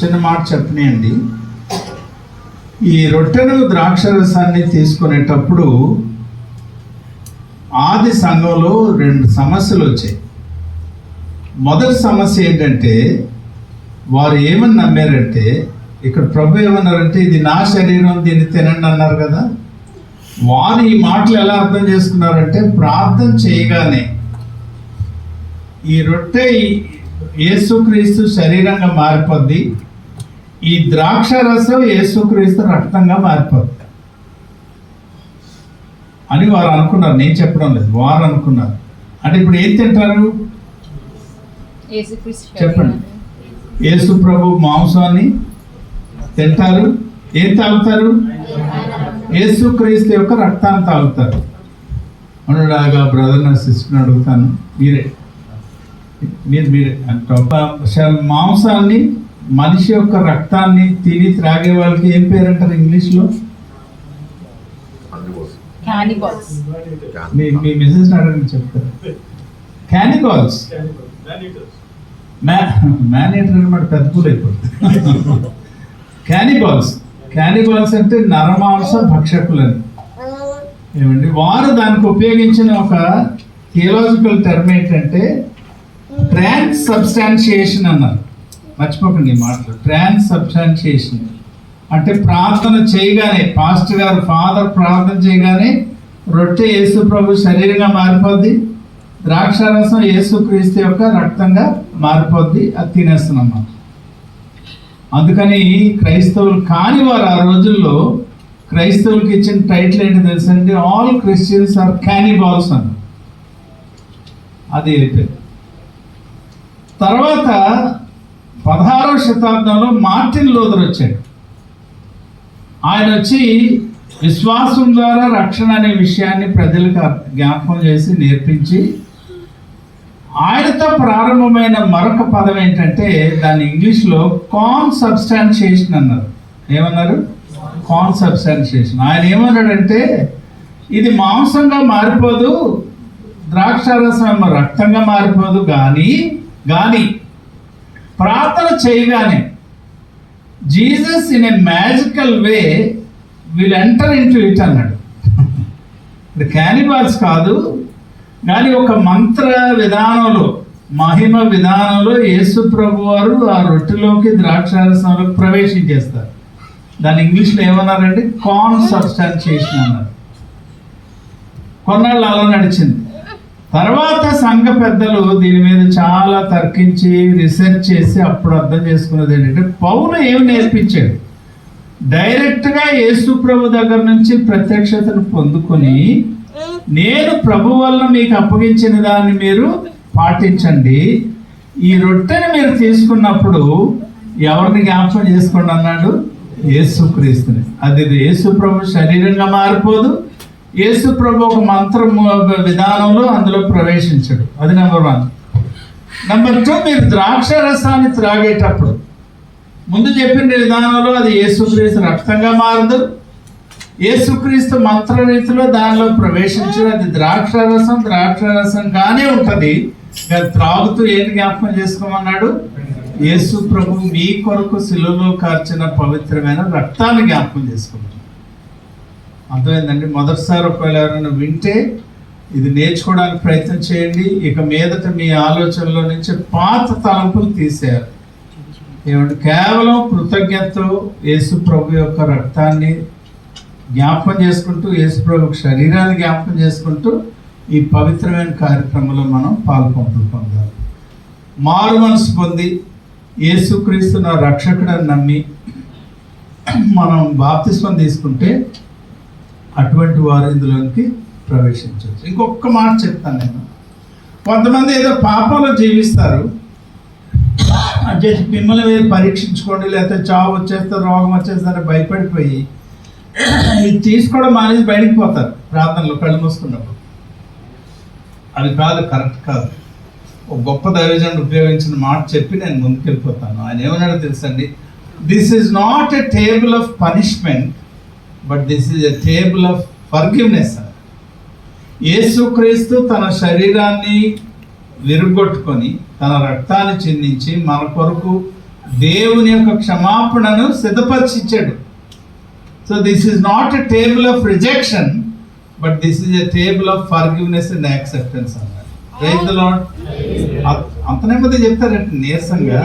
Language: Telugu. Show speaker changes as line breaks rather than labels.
చిన్న మాట చెప్పనియండి. ఈ రొట్టెను ద్రాక్షరసాన్ని తీసుకునేటప్పుడు ఆది సంఘంలో 2 సమస్యలు వచ్చాయి. మొదటి సమస్య ఏంటంటే, వారు ఏమని నమ్మారంటే, ఇక్కడ ప్రభు ఏమన్నారంటే ఇది నా శరీరం, దీన్ని తినండి అన్నారు కదా. వారు ఈ మాటలు ఎలా అర్థం చేసుకున్నారంటే, ప్రార్థన చేయగానే ఈ రొట్టె యేసుక్రీస్తు శరీరంగా మారిపోద్ది, ఈ ద్రాక్ష రసం యేసుక్రీస్తు రక్తంగా మారిపోద్ది అని వారు అనుకున్నారు. నేను చెప్పడం లేదు, వారు అనుకున్నారు. అంటే ఇప్పుడు ఏం తింటారు చెప్పండి? యేసు ప్రభు మాంసాన్ని తింటారు. ఏం తాగుతారు? యేసుక్రీస్తు యొక్క రక్తాన్ని తాగుతారు. అనులాగా బ్రదర్ నా సిస్టర్ని అడుగుతాను, మీరే మాంసాన్ని, మనిషి యొక్క రక్తాన్ని తిని త్రాగే వాళ్ళకి ఏం పేరు అంటారు ఇంగ్లీష్లో? మీ మిసెస్ అడగని చెప్తారు. క్యానిబాల్స్. మ్యానేటర్ అనమాట, పెద్ద పూలు అయిపోతుంది. క్యానిబాల్స్ అంటే నరమాంస భక్షకులని. ఏమండి, వారు దానికి ఉపయోగించిన ఒక థియలాజికల్ టర్మ్ ఏంటంటే ట్రాన్స్సబ్స్టాన్షియేషన్ అన్నారు. మర్చిపోకండి ఈ మాటలు. ట్రాన్స్సబ్స్టాన్షియేషన్ అంటే ప్రార్థన చేయగానే, పాస్టర్ గారు ఫాదర్ ప్రార్థన చేయగానే రొట్టె యేసు ప్రభు శరీరంగా మారిపోద్ది, ద్రాక్షారసం యేసుక్రీస్తు యొక్క రక్తంగా మారిపోద్ది, అది తినేస్తున్నాం మనం. అందుకని క్రైస్తవులు కాని వారు ఆ రోజుల్లో క్రైస్తవులకి ఇచ్చిన టైటిల్ ఏంటి తెలుసండి? ఆల్ క్రిస్టియన్స్ ఆర్ క్యానిబాల్స్ అన్నారు. అది అయిపోయింది. తర్వాత 16వ శతాబ్దంలో మార్టిన్ లూథర్ వచ్చాడు. ఆయన వచ్చి విశ్వాసం ద్వారా రక్షణ అనే విషయాన్ని ప్రజలకు జ్ఞాపకం చేసి నేర్పించి, ఆయనతో ప్రారంభమైన మరొక పదం ఏంటంటే, దాన్ని ఇంగ్లీష్లో కాన్సబ్స్టాన్షియేషన్ అన్నారు. ఏమన్నారు? కాన్సబ్స్టాన్షియేషన్. ఆయన ఏమన్నాడంటే, ఇది మాంసంగా మారిపోదు, ద్రాక్షారసం రక్తంగా మారిపోదు, కానీ ప్రార్థన చేయగానే Jesus in a magical way will enter into it అన్నాడు. ఇప్పుడు క్యానిబాల్స్ కాదు, కానీ ఒక మంత్ర విధానంలో, మహిమ విధానంలో యేసు ప్రభు వారు ఆ రొట్టెలోకి ద్రాక్షారసంలోకి ప్రవేశించేస్తారు. దాన్ని ఇంగ్లీష్లో ఏమన్నారంటే కాన్సబ్స్టాన్షియేషన్ అన్నారు. కొన్నాళ్ళు అలా నడిచింది. తర్వాత సంఘ పెద్దలు దీని మీద చాలా తర్కించి రీసెర్చ్ చేసి అప్పుడు అర్థం చేసుకున్నది ఏంటంటే, పౌలు ఏమి నేర్పించాడు? డైరెక్ట్గా యేసు ప్రభు దగ్గర నుంచి ప్రత్యక్షతను పొందుకొని, నేను ప్రభు వల్ల మీకు అప్పగించిన దాన్ని మీరు పాటించండి, ఈ రొట్టెని మీరు తీసుకున్నప్పుడు ఎవరిని జ్ఞాపకం చేసుకోండి అన్నాడు? యేసుక్రీస్తుని. అది యేసు ప్రభు శరీరంగా మారిపోదు, యేసు ప్రభు ఒక మంత్ర విధానంలో అందులో ప్రవేశించడు. అది నెంబర్ 1. నెంబర్ 2, మీరు ద్రాక్ష రసాన్ని త్రాగేటప్పుడు ముందు చెప్పిన విధానంలో అది యేసుక్రీస్తు రక్తంగా మారదు, యేసుక్రీస్తు మంత్ర రీతిలో దానిలో ప్రవేశించదు, అది ద్రాక్షరసంగానే ఉంటుంది. త్రాగుతూ ఏం జ్ఞాపకం చేసుకోమన్నాడు? యేసు ప్రభు మీ కొరకు శిలువలో కార్చిన పవిత్రమైన రక్తాన్ని జ్ఞాపకం చేసుకోమన్నాడు. అర్థమైందండి? మొదటిసారి ఒకవేళ ఎవరైనా వింటే ఇది నేర్చుకోవడానికి ప్రయత్నం చేయండి. ఇక మీదట మీ ఆలోచనలో నుంచి పాత తలంపులు తీసేయాలి. ఏమంటే కేవలం కృతజ్ఞతతో యేసు ప్రభు యొక్క రక్తాన్ని జ్ఞాపకం చేసుకుంటూ, యేసు ప్రభు శరీరాన్ని జ్ఞాపకం చేసుకుంటూ ఈ పవిత్రమైన కార్యక్రమంలో మనం పాల్పంపులు పొందాలి. మారు మనసు పొంది యేసుక్రీస్తు నా రక్షకుడని నమ్మి మనం బాప్తిస్మం తీసుకుంటే అటువంటి వారు ఇందులోనికి ప్రవేశించవచ్చు. ఇంకొక మాట చెప్తాను నేను. కొంతమంది ఏదో పాపంలో జీవిస్తారు, అంటే మిమ్మల్ని మీరు పరీక్షించుకోండి, లేకపోతే చావు వచ్చేస్తే, రోగం వచ్చేస్తారని భయపడిపోయి ఇది తీసుకోవడం మానేసి బయటికి పోతారు ప్రార్థనలో కళ్ళు మూసుకున్నప్పుడు. అది కాదు, కరెక్ట్ కాదు. ఒక గొప్ప దైవజనుడు ఉపయోగించిన మాట చెప్పి నేను ముందుకెళ్ళిపోతాను. ఆయన ఏమన్నాడో తెలుసండి? This is not a table of punishment, but this is a table of forgiveness. యేసుక్రీస్తు తన శరీరాన్ని విరుగొట్టుకొని తన రక్తాన్ని చిందించి మన కొరకు దేవుని యొక్క క్షమాపణను సిద్ధపరిచిచ్చాడు. So this is not a table of rejection, but this is a table of forgiveness and acceptance అన్నాడు. Praise the Lord. అంత నెమ్మది చెప్తారంటే నీరసంగా